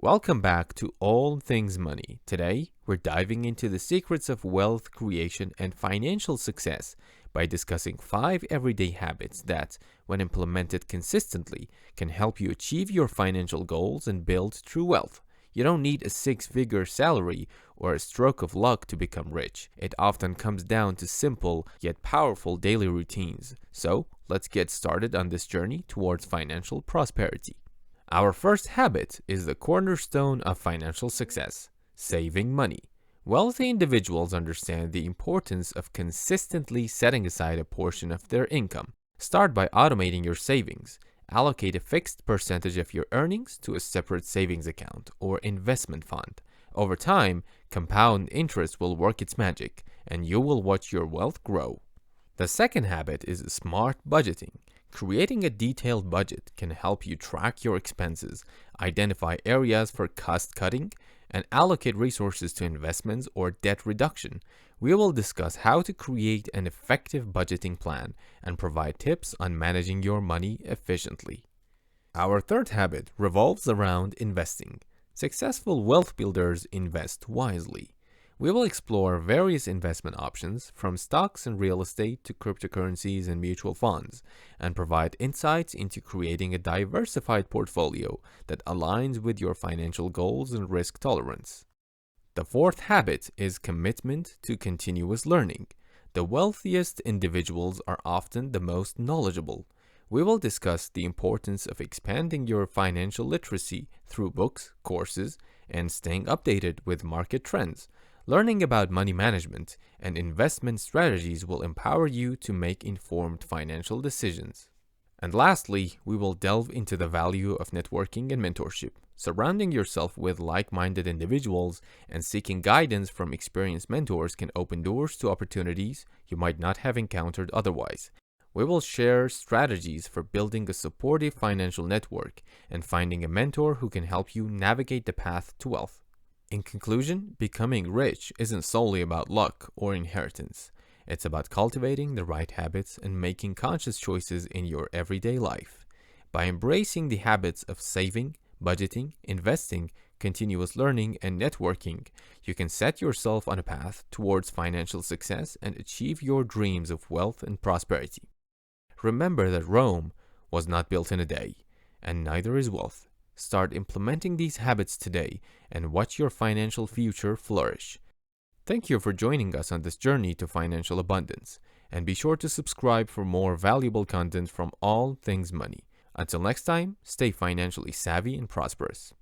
Welcome back to All Things Money. Today, we're diving into the secrets of wealth creation and financial success by discussing 5 everyday habits that, when implemented consistently, can help you achieve your financial goals and build true wealth. You don't need a 6-figure salary or a stroke of luck to become rich. It often comes down to simple yet powerful daily routines. So, let's get started on this journey towards financial prosperity. Our first habit is the cornerstone of financial success: saving money. Wealthy individuals understand the importance of consistently setting aside a portion of their income. Start by automating your savings. Allocate a fixed percentage of your earnings to a separate savings account or investment fund. Over time, compound interest will work its magic, and you will watch your wealth grow. The second habit is smart budgeting. Creating a detailed budget can help you track your expenses, identify areas for cost cutting, and allocate resources to investments or debt reduction. We will discuss how to create an effective budgeting plan and provide tips on managing your money efficiently. Our third habit revolves around investing. Successful wealth builders invest wisely. We will explore various investment options from stocks and real estate to cryptocurrencies and mutual funds, and provide insights into creating a diversified portfolio that aligns with your financial goals and risk tolerance. The fourth habit is commitment to continuous learning. The wealthiest individuals are often the most knowledgeable. We will discuss the importance of expanding your financial literacy through books, courses, and staying updated with market trends. Learning about money management and investment strategies will empower you to make informed financial decisions. And lastly, we will delve into the value of networking and mentorship. Surrounding yourself with like-minded individuals and seeking guidance from experienced mentors can open doors to opportunities you might not have encountered otherwise. We will share strategies for building a supportive financial network and finding a mentor who can help you navigate the path to wealth. In conclusion, becoming rich isn't solely about luck or inheritance. It's about cultivating the right habits and making conscious choices in your everyday life. By embracing the habits of saving, budgeting, investing, continuous learning, and networking, you can set yourself on a path towards financial success and achieve your dreams of wealth and prosperity. Remember that Rome was not built in a day, and neither is wealth. Start implementing these habits today and watch your financial future flourish. Thank you for joining us on this journey to financial abundance, and be sure to subscribe for more valuable content from All Things Money. Until next time, stay financially savvy and prosperous.